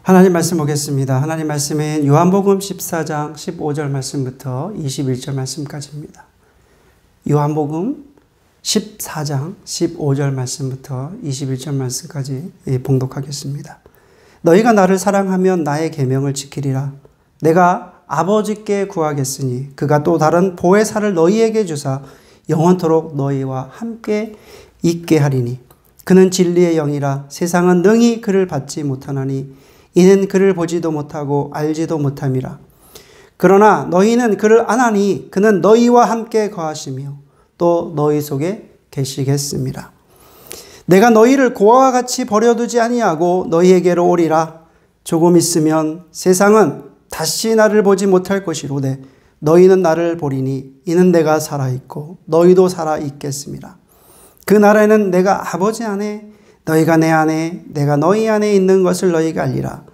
하나님 말씀 보겠습니다. 하나님 말씀은 요한복음 14장 15절 말씀부터 21절 말씀까지입니다. 요한복음 14장 15절 말씀부터 21절 말씀까지 봉독하겠습니다. 너희가 나를 사랑하면 나의 계명을 지키리라. 내가 아버지께 구하겠으니 그가 또 다른 보혜사를 너희에게 주사 영원토록 너희와 함께 있게 하리니 그는 진리의 영이라. 세상은 능히 그를 받지 못하나니 이는 그를 보지도 못하고 알지도 못함이라. 그러나 너희는 그를 아나니 그는 너희와 함께 거하시며 또 너희 속에 계시겠습니다. 내가 너희를 고아와 같이 버려두지 아니하고 너희에게로 오리라. 조금 있으면 세상은 다시 나를 보지 못할 것이로되 너희는 나를 보리니 이는 내가 살아있고 너희도 살아있겠습니다. 그 날에는 내가 아버지 안에 너희가 내 안에 내가 너희 안에 있는 것을 너희가 알리라.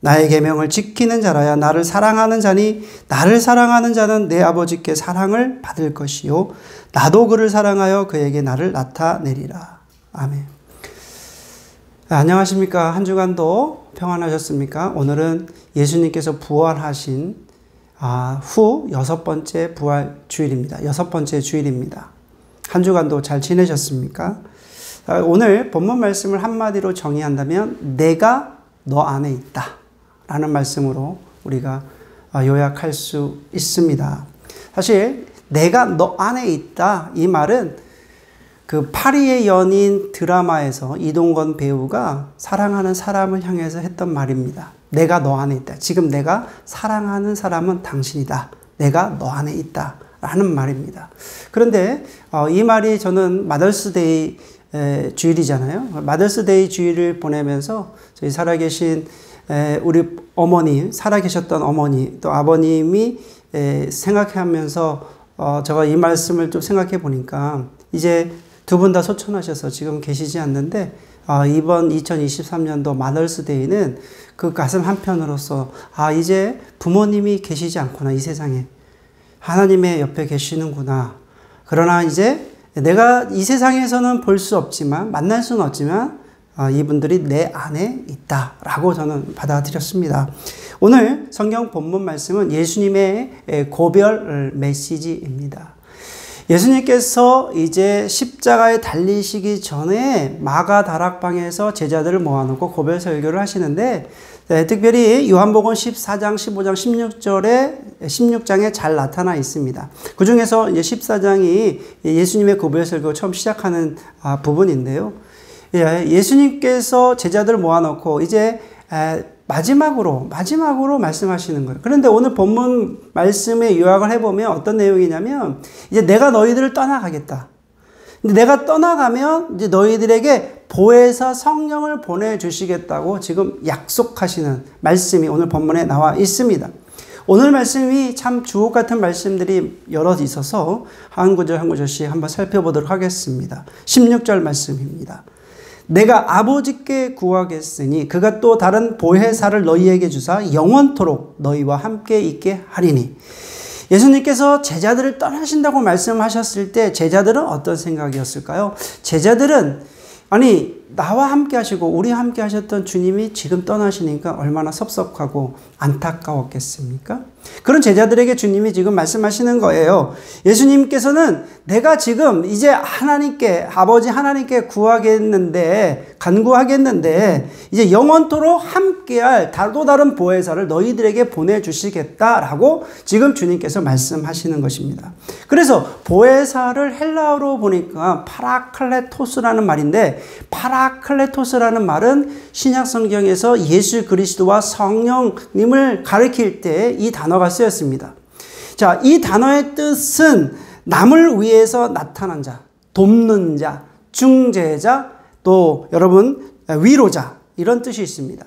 나의 계명을 지키는 자라야 나를 사랑하는 자니 나를 사랑하는 자는 내 아버지께 사랑을 받을 것이요 나도 그를 사랑하여 그에게 나를 나타내리라. 아멘. 안녕하십니까? 한 주간도 평안하셨습니까? 오늘은 예수님께서 부활하신 후 6번째 부활 주일입니다. 6번째 주일입니다. 한 주간도 잘 지내셨습니까? 오늘 본문 말씀을 한마디로 정의한다면 내가 너 안에 있다 라는 말씀으로 우리가 요약할 수 있습니다. 사실 내가 너 안에 있다 이 말은 그 파리의 연인 드라마에서 이동건 배우가 사랑하는 사람을 향해서 했던 말입니다. 내가 너 안에 있다. 지금 내가 사랑하는 사람은 당신이다. 내가 너 안에 있다 라는 말입니다. 그런데 이 말이 저는 마더스데이 주일이잖아요. 마더스데이 주일을 보내면서 저희 살아계신 우리 어머니, 살아계셨던 어머니 또 아버님이 생각하면서 제가 이 말씀을 좀 생각해 보니까 이제 두 분 다 소천하셔서 지금 계시지 않는데 이번 2023년도 마더스데이는 그 가슴 한편으로서 이제 부모님이 계시지 않구나 이 세상에 하나님의 옆에 계시는구나. 그러나 이제 내가 이 세상에서는 볼 수 없지만 만날 수는 없지만 이분들이 내 안에 있다라고 저는 받아들였습니다. 오늘 성경 본문 말씀은 예수님의 고별 메시지입니다. 예수님께서 이제 십자가에 달리시기 전에 마가 다락방에서 제자들을 모아놓고 고별 설교를 하시는데 특별히 요한복음 14장, 15장, 16장에 잘 나타나 있습니다. 그 중에서 이제 14장이 예수님의 고별 설교 처음 시작하는 부분인데요. 예수님께서 제자들을 모아놓고 이제 마지막으로 말씀하시는 거예요. 그런데 오늘 본문 말씀에 요약을 해보면 어떤 내용이냐면 이제 내가 너희들을 떠나가겠다. 근데 내가 떠나가면 이제 너희들에게 보혜사 성령을 보내주시겠다고 지금 약속하시는 말씀이 오늘 본문에 나와 있습니다. 오늘 말씀이 참 주옥 같은 말씀들이 여러 있어서 한 구절 한 구절씩 한번 살펴보도록 하겠습니다. 16절 말씀입니다. 내가 아버지께 구하겠으니 그가 또 다른 보혜사를 너희에게 주사 영원토록 너희와 함께 있게 하리니. 예수님께서 제자들을 떠나신다고 말씀하셨을 때 제자들은 어떤 생각이었을까요? 제자들은 나와 함께 하시고 우리 함께 하셨던 주님이 지금 떠나시니까 얼마나 섭섭하고 안타까웠겠습니까? 그런 제자들에게 주님이 지금 말씀하시는 거예요. 예수님께서는 내가 지금 이제 하나님께 아버지 하나님께 간구하겠는데 이제 영원토록 함께할 또 다른 보혜사를 너희들에게 보내주시겠다라고 지금 주님께서 말씀하시는 것입니다. 그래서 보혜사를 헬라어로 보니까 파라클레토스라는 말인데 파라클레토스라는 말은 신약 성경에서 예수 그리스도와 성령님을 가리킬 때 이 단어가 쓰였습니다. 자, 이 단어의 뜻은 남을 위해서 나타난 자, 돕는 자, 중재자, 또 여러분 위로자 이런 뜻이 있습니다.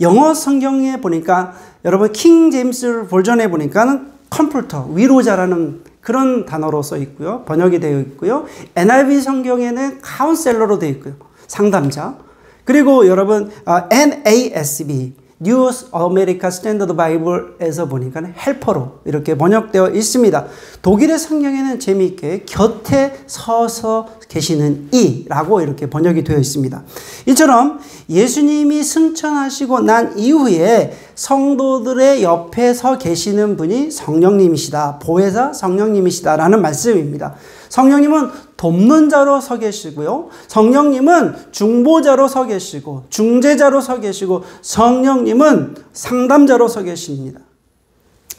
영어 성경에 보니까 여러분 킹 제임스 버전에 보니까는 컴포터, 위로자라는 그런 단어로 써 있고요. 번역이 되어 있고요. NIV 성경에는 카운셀러로 되어 있고요. 상담자. 그리고 여러분 NASB 뉴 아메리카 스탠더드 바이블에서 보니까 헬퍼로 이렇게 번역되어 있습니다. 독일의 성경에는 재미있게 곁에 서서 계시는 이라고 이렇게 번역이 되어 있습니다. 이처럼 예수님이 승천하시고 난 이후에 성도들의 옆에 서 계시는 분이 성령님이시다. 보혜사 성령님이시다라는 말씀입니다. 성령님은 돕는 자로 서 계시고요. 성령님은 중보자로 서 계시고 중재자로 서 계시고 성령님은 상담자로 서 계십니다.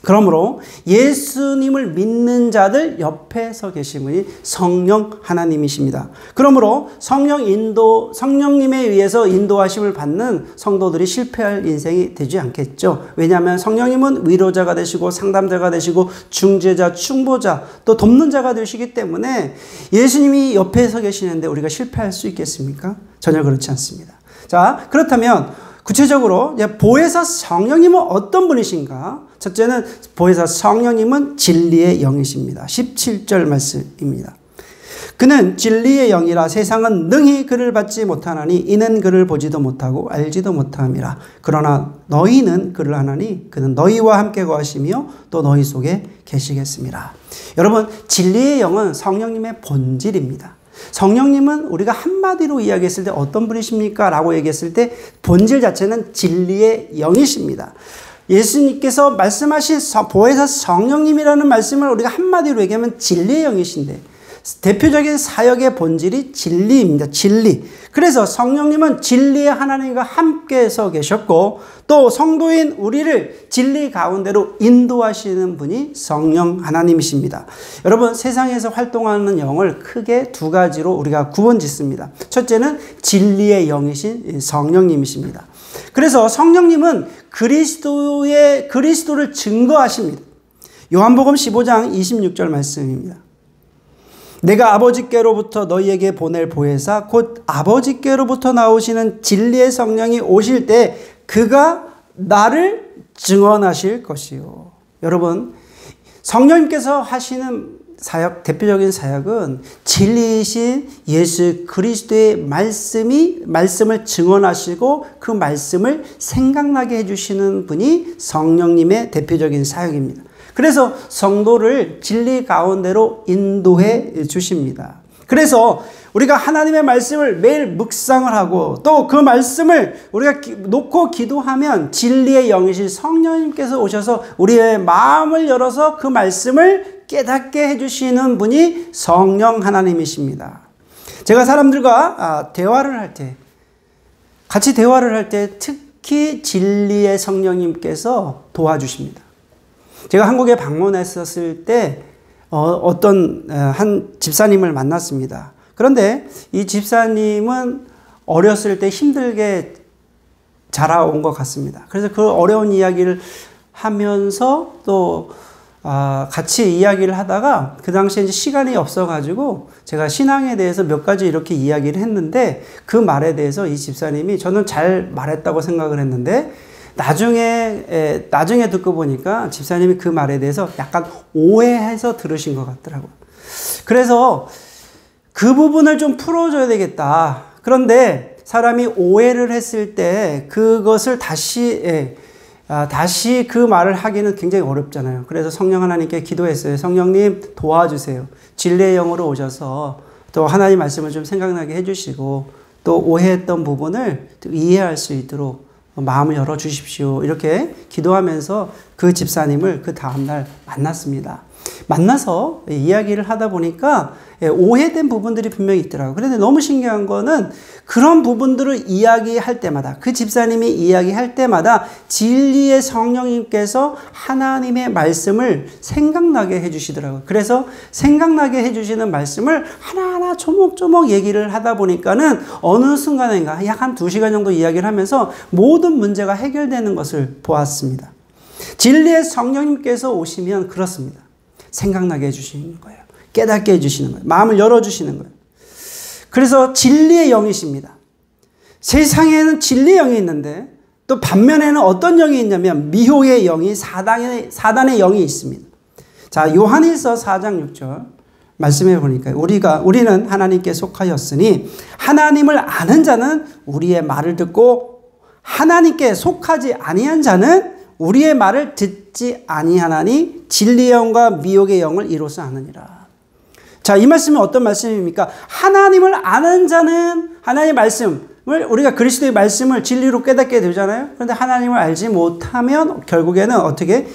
그러므로 예수님을 믿는 자들 옆에 서 계신 분이 성령 하나님이십니다. 그러므로 성령님에 의해서 인도하심을 받는 성도들이 실패할 인생이 되지 않겠죠. 왜냐하면 성령님은 위로자가 되시고 상담자가 되시고 중재자, 충보자, 또 돕는 자가 되시기 때문에 예수님이 옆에 서 계시는데 우리가 실패할 수 있겠습니까? 전혀 그렇지 않습니다. 자, 그렇다면 구체적으로 보혜사 성령님은 어떤 분이신가? 첫째는 보혜사 성령님은 진리의 영이십니다. 17절 말씀입니다. 그는 진리의 영이라 세상은 능히 그를 받지 못하나니 이는 그를 보지도 못하고 알지도 못함이라. 그러나 너희는 그를 아나니 그는 너희와 함께 거하시며 또 너희 속에 계시겠습니다. 여러분, 진리의 영은 성령님의 본질입니다. 성령님은 우리가 한마디로 이야기했을 때 어떤 분이십니까? 라고 얘기했을 때 본질 자체는 진리의 영이십니다. 예수님께서 말씀하신 보혜사 성령님이라는 말씀을 우리가 한마디로 얘기하면 진리의 영이신데 대표적인 사역의 본질이 진리입니다. 진리. 그래서 성령님은 진리의 하나님과 함께 서 계셨고 또 성도인 우리를 진리 가운데로 인도하시는 분이 성령 하나님이십니다. 여러분, 세상에서 활동하는 영을 크게 두 가지로 우리가 구분짓습니다. 첫째는 진리의 영이신 성령님이십니다. 그래서 성령님은 그리스도를 증거하십니다. 요한복음 15장 26절 말씀입니다. 내가 아버지께로부터 너희에게 보낼 보혜사 곧 아버지께로부터 나오시는 진리의 성령이 오실 때 그가 나를 증언하실 것이요. 여러분, 성령님께서 하시는 사역, 대표적인 사역은 진리이신 예수 그리스도의 말씀을 증언하시고 그 말씀을 생각나게 해주시는 분이 성령님의 대표적인 사역입니다. 그래서 성도를 진리 가운데로 인도해 주십니다. 그래서 우리가 하나님의 말씀을 매일 묵상을 하고 또 그 말씀을 우리가 놓고 기도하면 진리의 영이신 성령님께서 오셔서 우리의 마음을 열어서 그 말씀을 깨닫게 해주시는 분이 성령 하나님이십니다. 제가 사람들과 대화를 할 때, 같이 대화를 할 때 특히 진리의 성령님께서 도와주십니다. 제가 한국에 방문했었을 때 어떤 한 집사님을 만났습니다. 그런데 이 집사님은 어렸을 때 힘들게 자라온 것 같습니다. 그래서 그 어려운 이야기를 하면서 또 같이 이야기를 하다가 그 당시에 이제 시간이 없어가지고 제가 신앙에 대해서 몇 가지 이렇게 이야기를 했는데 그 말에 대해서 이 집사님이 저는 잘 말했다고 생각을 했는데 나중에 듣고 보니까 집사님이 그 말에 대해서 약간 오해해서 들으신 것 같더라고요. 그래서 그 부분을 좀 풀어줘야 되겠다. 그런데 사람이 오해를 했을 때 그것을 다시 그 말을 하기는 굉장히 어렵잖아요. 그래서 성령 하나님께 기도했어요. 성령님 도와주세요. 진리의 영으로 오셔서 또 하나님 말씀을 좀 생각나게 해주시고 또 오해했던 부분을 이해할 수 있도록 마음을 열어주십시오. 이렇게 기도하면서 그 집사님을 그 다음날 만났습니다. 만나서 이야기를 하다 보니까 오해된 부분들이 분명히 있더라고요. 그런데 너무 신기한 거는 그런 부분들을 이야기할 때마다 그 집사님이 이야기할 때마다 진리의 성령님께서 하나님의 말씀을 생각나게 해주시더라고요. 그래서 생각나게 해주시는 말씀을 하나하나 조목조목 얘기를 하다 보니까는 어느 순간인가 약 한 2시간 정도 이야기를 하면서 모든 문제가 해결되는 것을 보았습니다. 진리의 성령님께서 오시면 그렇습니다. 생각나게 해주시는 거예요. 깨닫게 해주시는 거예요. 마음을 열어주시는 거예요. 그래서 진리의 영이십니다. 세상에는 진리의 영이 있는데 또 반면에는 어떤 영이 있냐면 미혹의 영이 사단의 영이 있습니다. 자, 요한일서 4장 6절 말씀해 보니까 우리는 하나님께 속하였으니 하나님을 아는 자는 우리의 말을 듣고 하나님께 속하지 아니한 자는 우리의 말을 듣지 아니하나니 진리의 영과 미혹의 영을 이로써 아느니라. 자, 이 말씀은 어떤 말씀입니까? 하나님을 아는 자는 하나님의 말씀을, 우리가 그리스도의 말씀을 진리로 깨닫게 되잖아요. 그런데 하나님을 알지 못하면 결국에는 어떻게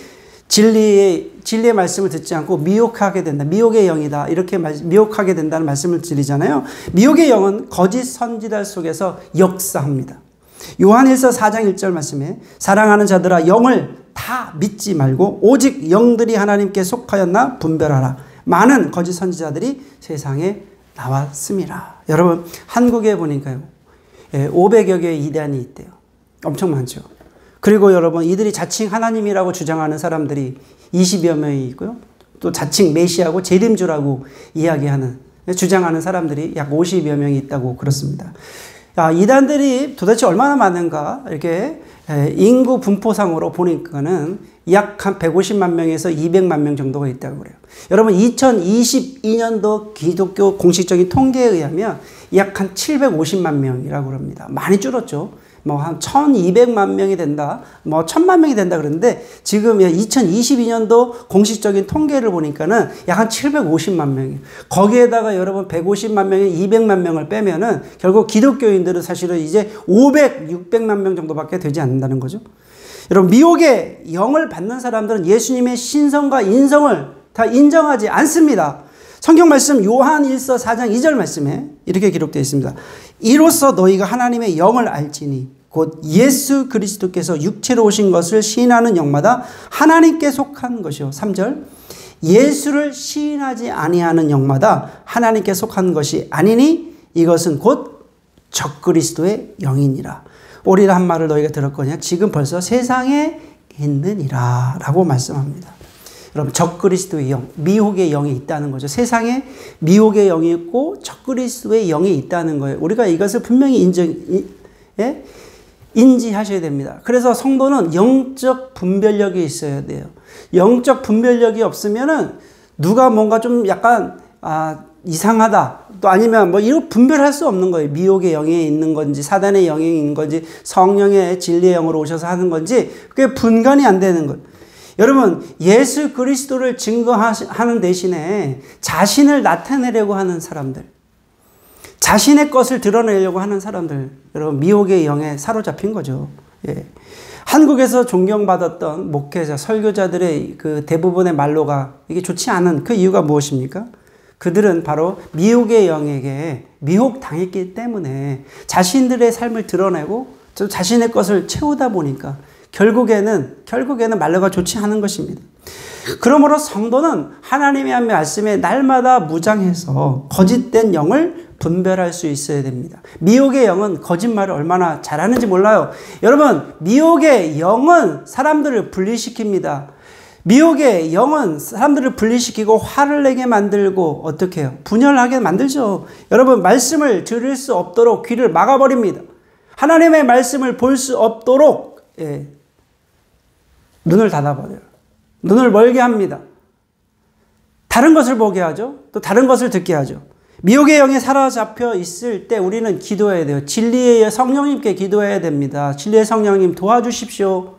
진리의 말씀을 듣지 않고 미혹하게 된다. 미혹의 영이다. 이렇게 미혹하게 된다는 말씀을 드리잖아요. 미혹의 영은 거짓 선지자 속에서 역사합니다. 요한일서 4장 1절 말씀에 사랑하는 자들아 영을 다 믿지 말고 오직 영들이 하나님께 속하였나 분별하라. 많은 거짓 선지자들이 세상에 나왔습니다. 여러분, 한국에 보니까요, 500여 개의 이단이 있대요. 엄청 많죠. 그리고 여러분, 이들이 자칭 하나님이라고 주장하는 사람들이 20여 명이 있고요. 또 자칭 메시아고 재림주라고 주장하는 사람들이 약 50여 명이 있다고 그렇습니다. 이단들이 도대체 얼마나 많은가, 이렇게 인구 분포상으로 보니까는 약 한 150만 명에서 200만 명 정도가 있다고 그래요. 여러분, 2022년도 기독교 공식적인 통계에 의하면 약 한 750만 명이라고 그럽니다. 많이 줄었죠. 한 1200만 명이 된다, 1000만 명이 된다 그러는데, 지금 2022년도 공식적인 통계를 보니까는 약 한 750만 명이에요. 거기에다가 여러분 150만 명에 200만 명을 빼면은 결국 기독교인들은 사실은 이제 500, 600만 명 정도밖에 되지 않는다는 거죠. 여러분, 미혹의 영을 받는 사람들은 예수님의 신성과 인성을 다 인정하지 않습니다. 성경 말씀 요한일서 4장 2절 말씀에 이렇게 기록되어 있습니다. 이로써 너희가 하나님의 영을 알지니 곧 예수 그리스도께서 육체로 오신 것을 시인하는 영마다 하나님께 속한 것이요. 3절 예수를 시인하지 아니하는 영마다 하나님께 속한 것이 아니니 이것은 곧 적그리스도의 영이니라. 오리라 한 말을 너희가 들었거냐? 지금 벌써 세상에 있느니라 라고 말씀합니다. 여러분, 적그리스도의 영, 미혹의 영이 있다는 거죠. 세상에 미혹의 영이 있고 적그리스도의 영이 있다는 거예요. 우리가 이것을 분명히 인지하셔야 됩니다. 그래서 성도는 영적 분별력이 있어야 돼요. 영적 분별력이 없으면은 누가 뭔가 좀 약간 이상하다, 또 아니면 이거 분별할 수 없는 거예요. 미혹의 영이 있는 건지 사단의 영이 있는 건지 성령의 진리의 영으로 오셔서 하는 건지 그게 분간이 안 되는 거예요. 여러분, 예수 그리스도를 증거하는 대신에 자신을 나타내려고 하는 사람들, 자신의 것을 드러내려고 하는 사람들, 여러분, 미혹의 영에 사로잡힌 거죠. 예. 한국에서 존경받았던 목회자, 설교자들의 그 대부분의 말로가 이게 좋지 않은 그 이유가 무엇입니까? 그들은 바로 미혹의 영에게 미혹당했기 때문에 자신들의 삶을 드러내고 자신의 것을 채우다 보니까 결국에는 말로가 좋지 않은 것입니다. 그러므로 성도는 하나님의 한 말씀에 날마다 무장해서 거짓된 영을 분별할 수 있어야 됩니다. 미혹의 영은 거짓말을 얼마나 잘하는지 몰라요. 여러분, 미혹의 영은 사람들을 분리시킵니다. 미혹의 영은 사람들을 분리시키고 화를 내게 만들고 어떻게 해요? 분열하게 만들죠. 여러분, 말씀을 들을 수 없도록 귀를 막아버립니다. 하나님의 말씀을 볼 수 없도록 눈을 닫아버려요. 눈을 멀게 합니다. 다른 것을 보게 하죠. 또 다른 것을 듣게 하죠. 미혹의 영에 사로잡혀 있을 때 우리는 기도해야 돼요. 진리의 성령님께 기도해야 됩니다. 진리의 성령님 도와주십시오.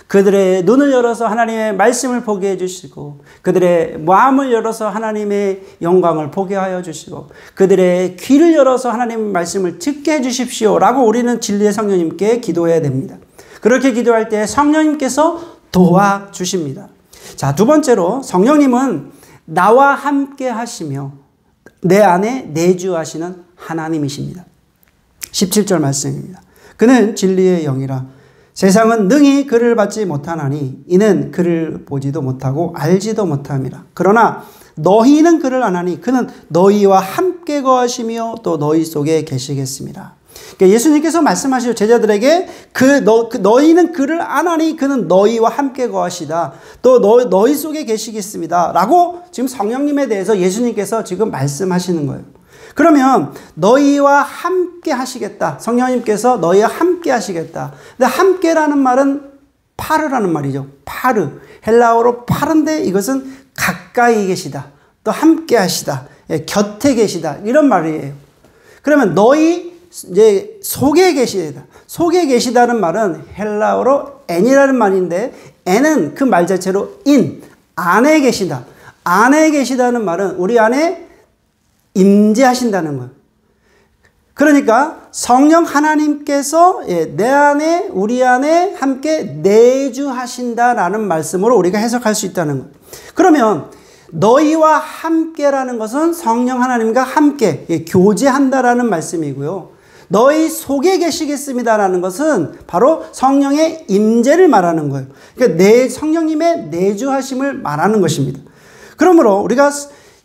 그들의 눈을 열어서 하나님의 말씀을 보게 해주시고, 그들의 마음을 열어서 하나님의 영광을 보게 하여 주시고, 그들의 귀를 열어서 하나님의 말씀을 듣게 해주십시오 라고 우리는 진리의 성령님께 기도해야 됩니다. 그렇게 기도할 때 성령님께서 도와주십니다. 자, 두 번째로 성령님은 나와 함께 하시며 내 안에 내주하시는 하나님이십니다. 17절 말씀입니다. 그는 진리의 영이라 세상은 능히 그를 받지 못하나니 이는 그를 보지도 못하고 알지도 못함이라. 그러나 너희는 그를 아나니 그는 너희와 함께 거하시며 또 너희 속에 계시겠습니다. 그러니까 예수님께서 말씀하시죠. 제자들에게 너희는 그를 아나니 그는 너희와 함께 거하시다. 또 너희 속에 계시겠습니다. 라고 지금 성령님에 대해서 예수님께서 지금 말씀하시는 거예요. 그러면 너희와 함께 하시겠다. 성령님께서 너희와 함께 하시겠다. 근데 함께라는 말은 파르라는 말이죠. 파르. 헬라어로 파르인데 이것은 가까이 계시다. 또 함께 하시다. 곁에 계시다. 이런 말이에요. 그러면 너희 이제 속에 계시다. 속에 계시다는 말은 헬라어로 n이라는 말인데 n은 그 말 자체로 in, 안에 계시다. 안에 계시다는 말은 우리 안에 임재하신다는 거예요. 그러니까 성령 하나님께서 내 안에 우리 안에 함께 내주하신다라는 말씀으로 우리가 해석할 수 있다는 거예요. 그러면 너희와 함께라는 것은 성령 하나님과 함께 교제한다라는 말씀이고요. 너희 속에 계시겠습니다라는 것은 바로 성령의 임재를 말하는 거예요. 그러니까 성령님의 내주하심을 말하는 것입니다. 그러므로 우리가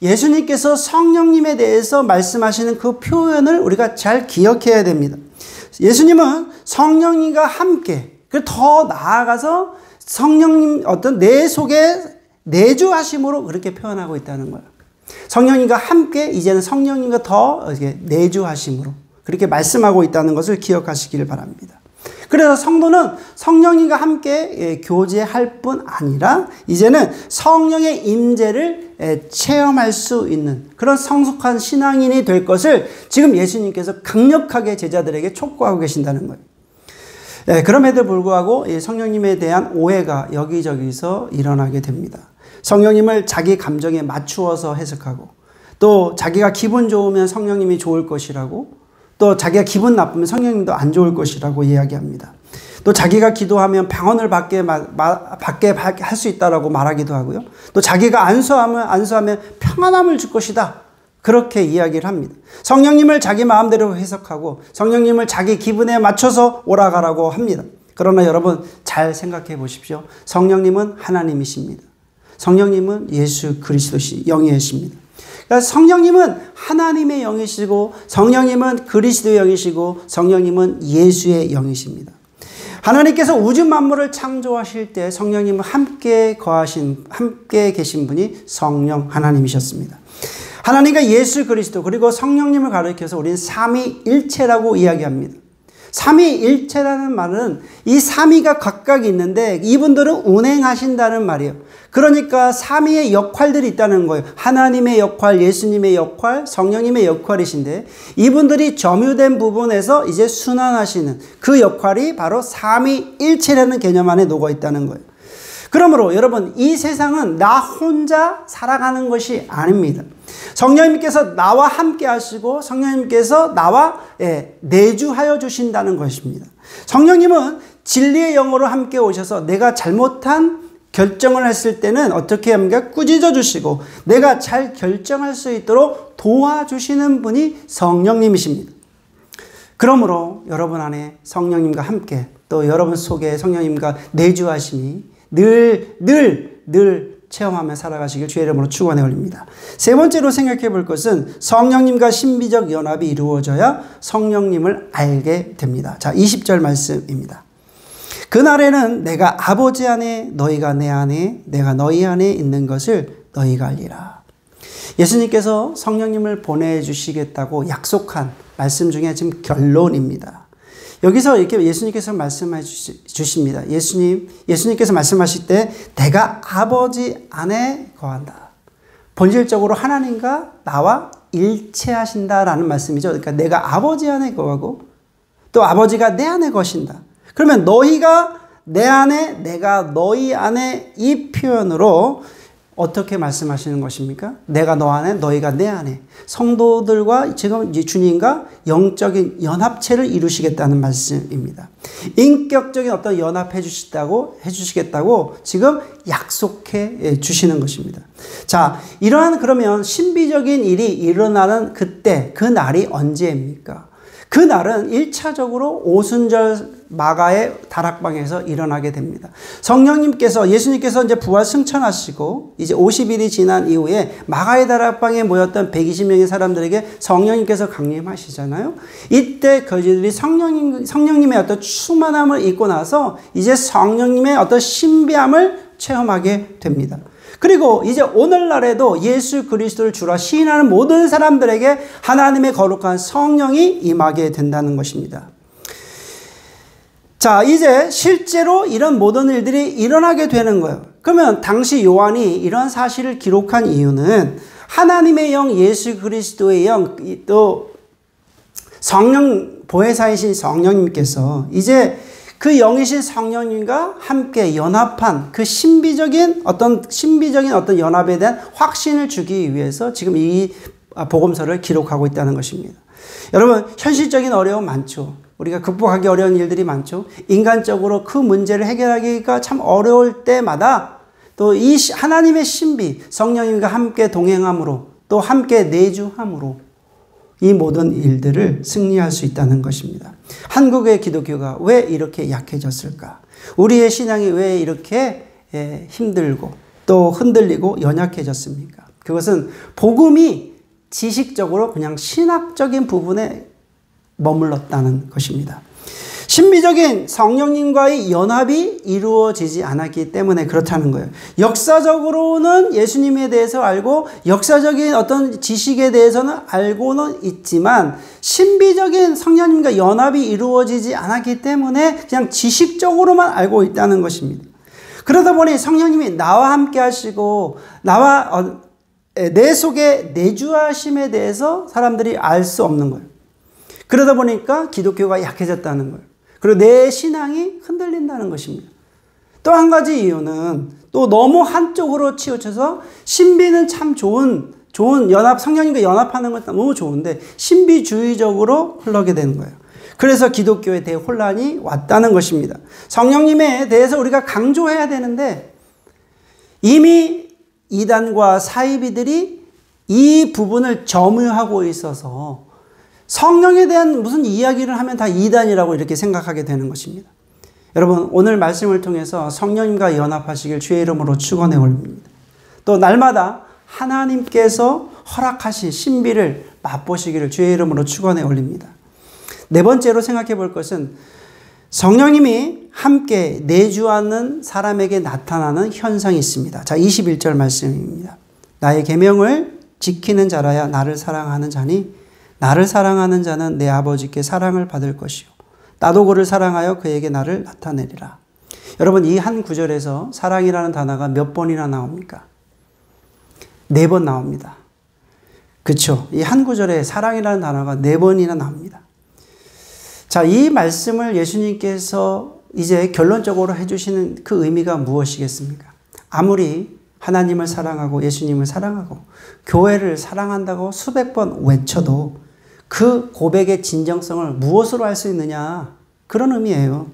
예수님께서 성령님에 대해서 말씀하시는 그 표현을 우리가 잘 기억해야 됩니다. 예수님은 성령님과 함께, 더 나아가서 성령님 어떤 내 속에 내주하심으로 그렇게 표현하고 있다는 거예요. 성령님과 함께 이제는 성령님과 더 내주하심으로 그렇게 말씀하고 있다는 것을 기억하시기를 바랍니다. 그래서 성도는 성령님과 함께 교제할 뿐 아니라 이제는 성령의 임재를 체험할 수 있는 그런 성숙한 신앙인이 될 것을 지금 예수님께서 강력하게 제자들에게 촉구하고 계신다는 거예요. 그럼에도 불구하고 성령님에 대한 오해가 여기저기서 일어나게 됩니다. 성령님을 자기 감정에 맞추어서 해석하고 또 자기가 기분 좋으면 성령님이 좋을 것이라고 또 자기가 기분 나쁘면 성령님도 안 좋을 것이라고 이야기합니다. 또 자기가 기도하면 방언을 받게 할 수 있다라고 말하기도 하고요. 또 자기가 안수하면 평안함을 줄 것이다. 그렇게 이야기를 합니다. 성령님을 자기 마음대로 해석하고 성령님을 자기 기분에 맞춰서 오라가라고 합니다. 그러나 여러분 잘 생각해 보십시오. 성령님은 하나님이십니다. 성령님은 예수 그리스도시 영이십니다. 그러니까 성령님은 하나님의 영이시고 성령님은 그리스도의 영이시고 성령님은 예수의 영이십니다. 하나님께서 우주 만물을 창조하실 때 성령님은 함께 계신 분이 성령 하나님이셨습니다. 하나님과 예수 그리스도 그리고 성령님을 가리켜서 우리는 삼위일체라고 이야기합니다. 삼위일체라는 말은 이 삼위가 각각 있는데 이분들은 운행하신다는 말이에요. 그러니까 삼위의 역할들이 있다는 거예요. 하나님의 역할, 예수님의 역할, 성령님의 역할이신데 이분들이 점유된 부분에서 이제 순환하시는 그 역할이 바로 삼위일체라는 개념 안에 녹아 있다는 거예요. 그러므로 여러분 이 세상은 나 혼자 살아가는 것이 아닙니다. 성령님께서 나와 함께 하시고 성령님께서 나와 내주하여 주신다는 것입니다. 성령님은 진리의 영으로 함께 오셔서 내가 잘못한 결정을 했을 때는 어떻게 합니까? 꾸짖어 주시고 내가 잘 결정할 수 있도록 도와주시는 분이 성령님이십니다. 그러므로 여러분 안에 성령님과 함께 또 여러분 속에 성령님과 내주하심이 늘 체험하며 살아가시길 주의 이름으로 축원해 올립니다. 세 번째로 생각해 볼 것은 성령님과 신비적 연합이 이루어져야 성령님을 알게 됩니다. 자, 20절 말씀입니다. 그날에는 내가 아버지 안에 너희가 내 안에 내가 너희 안에 있는 것을 너희가 알리라. 예수님께서 성령님을 보내주시겠다고 약속한 말씀 중에 지금 결론입니다. 여기서 이렇게 예수님께서 말씀해 주십니다. 예수님께서 말씀하실 때 내가 아버지 안에 거한다. 본질적으로 하나님과 나와 일체하신다라는 말씀이죠. 그러니까 내가 아버지 안에 거하고 또 아버지가 내 안에 거신다. 그러면 너희가 내 안에 내가 너희 안에 이 표현으로 어떻게 말씀하시는 것입니까? 내가 너 안에 너희가 내 안에 성도들과 지금 주님과 영적인 연합체를 이루시겠다는 말씀입니다. 인격적인 어떤 연합해 주시겠다고 지금 약속해 주시는 것입니다. 자, 이러한 그러면 신비적인 일이 일어나는 그때 그 날이 언제입니까? 그 날은 1차적으로 오순절 마가의 다락방에서 일어나게 됩니다. 예수님께서 이제 부활 승천하시고 이제 50일이 지난 이후에 마가의 다락방에 모였던 120명의 사람들에게 성령님께서 강림하시잖아요. 이때 그들이 성령님의 어떤 충만함을 입고 나서 이제 성령님의 어떤 신비함을 체험하게 됩니다. 그리고 이제 오늘날에도 예수 그리스도를 주라 시인하는 모든 사람들에게 하나님의 거룩한 성령이 임하게 된다는 것입니다. 자, 이제 실제로 이런 모든 일들이 일어나게 되는 거예요. 그러면 당시 요한이 이런 사실을 기록한 이유는 하나님의 영, 예수 그리스도의 영, 또 성령, 보혜사이신 성령님께서 이제 그 영이신 성령님과 함께 연합한 그 신비적인 어떤 연합에 대한 확신을 주기 위해서 지금 이 복음서를 기록하고 있다는 것입니다. 여러분, 현실적인 어려움 많죠. 우리가 극복하기 어려운 일들이 많죠. 인간적으로 그 문제를 해결하기가 참 어려울 때마다 또 이 하나님의 신비, 성령님과 함께 동행함으로 또 함께 내주함으로 이 모든 일들을 승리할 수 있다는 것입니다. 한국의 기독교가 왜 이렇게 약해졌을까? 우리의 신앙이 왜 이렇게 힘들고 또 흔들리고 연약해졌습니까? 그것은 복음이 지식적으로 그냥 신학적인 부분에 머물렀다는 것입니다. 신비적인 성령님과의 연합이 이루어지지 않았기 때문에 그렇다는 거예요. 역사적으로는 예수님에 대해서 알고 역사적인 어떤 지식에 대해서는 알고는 있지만 신비적인 성령님과 연합이 이루어지지 않았기 때문에 그냥 지식적으로만 알고 있다는 것입니다. 그러다 보니 성령님이 나와 함께 하시고 내 속에 내주하심에 대해서 사람들이 알 수 없는 거예요. 그러다 보니까 기독교가 약해졌다는 거예요. 그리고 내 신앙이 흔들린다는 것입니다. 또 한 가지 이유는 또 너무 한쪽으로 치우쳐서 신비는 참 좋은 연합, 성령님과 연합하는 건 너무 좋은데 신비주의적으로 흘러게 되는 거예요. 그래서 기독교에 대해 혼란이 왔다는 것입니다. 성령님에 대해서 우리가 강조해야 되는데 이미 이단과 사이비들이 이 부분을 점유하고 있어서 성령에 대한 무슨 이야기를 하면 다 이단이라고 이렇게 생각하게 되는 것입니다. 여러분, 오늘 말씀을 통해서 성령님과 연합하시길 주의 이름으로 축원해 올립니다. 또 날마다 하나님께서 허락하신 신비를 맛보시기를 주의 이름으로 축원해 올립니다. 네 번째로 생각해 볼 것은 성령님이 함께 내주하는 사람에게 나타나는 현상이 있습니다. 자, 21절 말씀입니다. 나의 계명을 지키는 자라야 나를 사랑하는 자니 나를 사랑하는 자는 내 아버지께 사랑을 받을 것이요 나도 그를 사랑하여 그에게 나를 나타내리라. 여러분, 이 한 구절에서 사랑이라는 단어가 몇 번이나 나옵니까? 4번 나옵니다. 그렇죠? 이 한 구절에 사랑이라는 단어가 4번이나 나옵니다. 자, 이 말씀을 예수님께서 이제 결론적으로 해주시는 그 의미가 무엇이겠습니까? 아무리 하나님을 사랑하고 예수님을 사랑하고 교회를 사랑한다고 수백 번 외쳐도 그 고백의 진정성을 무엇으로 알 수 있느냐? 그런 의미예요.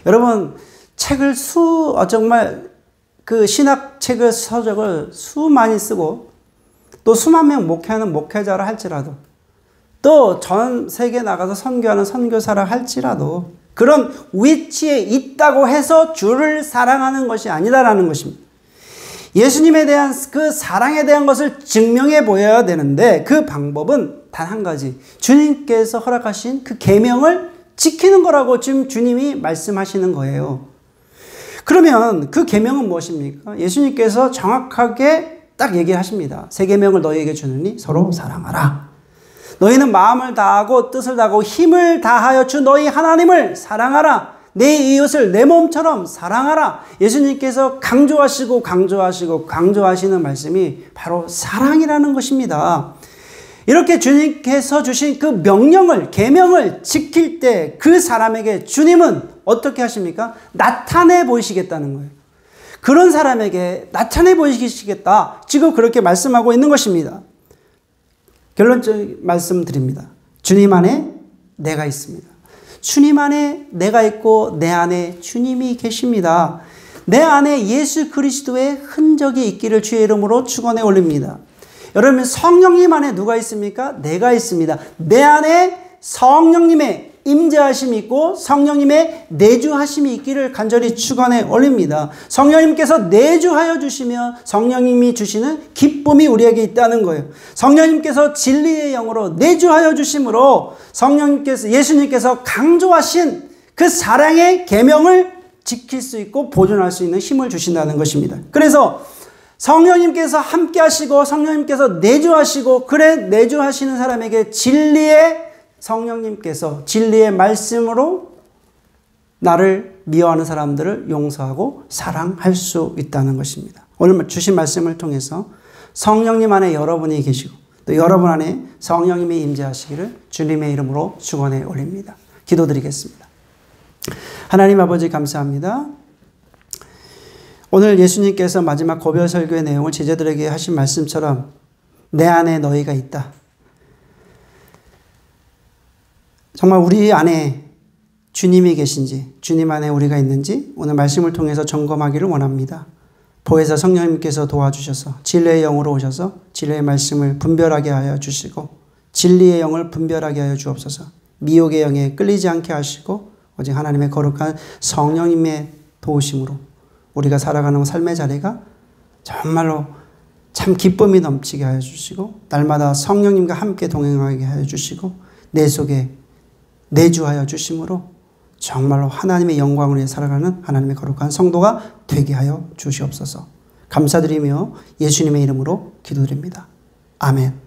여러분, 책을 정말 그 신학책을 서적을 많이 쓰고 또 수만 명 목회하는 목회자라 할지라도 또 전 세계 나가서 선교하는 선교사라 할지라도 그런 위치에 있다고 해서 주를 사랑하는 것이 아니다라는 것입니다. 예수님에 대한 그 사랑에 대한 것을 증명해 보여야 되는데 그 방법은 단 한 가지. 주님께서 허락하신 그 계명을 지키는 거라고 지금 주님이 말씀하시는 거예요. 그러면 그 계명은 무엇입니까? 예수님께서 정확하게 딱 얘기하십니다. 새 계명을 너희에게 주느니 서로 사랑하라. 너희는 마음을 다하고 뜻을 다하고 힘을 다하여 주 너희 하나님을 사랑하라. 내 이웃을 내 몸처럼 사랑하라. 예수님께서 강조하시는 말씀이 바로 사랑이라는 것입니다. 이렇게 주님께서 주신 그 명령을, 계명을 지킬 때 그 사람에게 주님은 어떻게 하십니까? 나타내 보이시겠다는 거예요. 그런 사람에게 나타내 보이시겠다. 지금 그렇게 말씀하고 있는 것입니다. 결론적인 말씀 드립니다. 주님 안에 내가 있습니다. 주님 안에 내가 있고 내 안에 주님이 계십니다. 내 안에 예수 그리스도의 흔적이 있기를 주의 이름으로 축원해 올립니다. 여러분, 성령님 안에 누가 있습니까? 내가 있습니다. 내 안에 성령님의 임재하심이 있고 성령님의 내주하심이 있기를 간절히 축원해 올립니다. 성령님께서 내주하여 주시며 성령님이 주시는 기쁨이 우리에게 있다는 거예요. 성령님께서 진리의 영으로 내주하여 주심으로 예수님께서 강조하신 그 사랑의 계명을 지킬 수 있고 보존할 수 있는 힘을 주신다는 것입니다. 그래서 성령님께서 함께 하시고 성령님께서 내주하시고 내주하시는 사람에게 성령님께서 진리의 말씀으로 나를 미워하는 사람들을 용서하고 사랑할 수 있다는 것입니다. 오늘 주신 말씀을 통해서 성령님 안에 여러분이 계시고 또 여러분 안에 성령님이 임재하시기를 주님의 이름으로 축원해 올립니다. 기도드리겠습니다. 하나님 아버지 감사합니다. 오늘 예수님께서 마지막 고별 설교의 내용을 제자들에게 하신 말씀처럼 내 안에 너희가 있다. 정말 우리 안에 주님이 계신지, 주님 안에 우리가 있는지 오늘 말씀을 통해서 점검하기를 원합니다. 보혜사 성령님께서 도와주셔서 진리의 영으로 오셔서 진리의 말씀을 분별하게 하여 주시고 진리의 영을 분별하게 하여 주옵소서. 미혹의 영에 끌리지 않게 하시고 오직 하나님의 거룩한 성령님의 도우심으로 우리가 살아가는 삶의 자리가 정말로 참 기쁨이 넘치게 하여 주시고 날마다 성령님과 함께 동행하게 하여 주시고 내 속에 내주하여 주심으로 정말로 하나님의 영광을 위해 살아가는 하나님의 거룩한 성도가 되게 하여 주시옵소서. 감사드리며 예수님의 이름으로 기도드립니다. 아멘.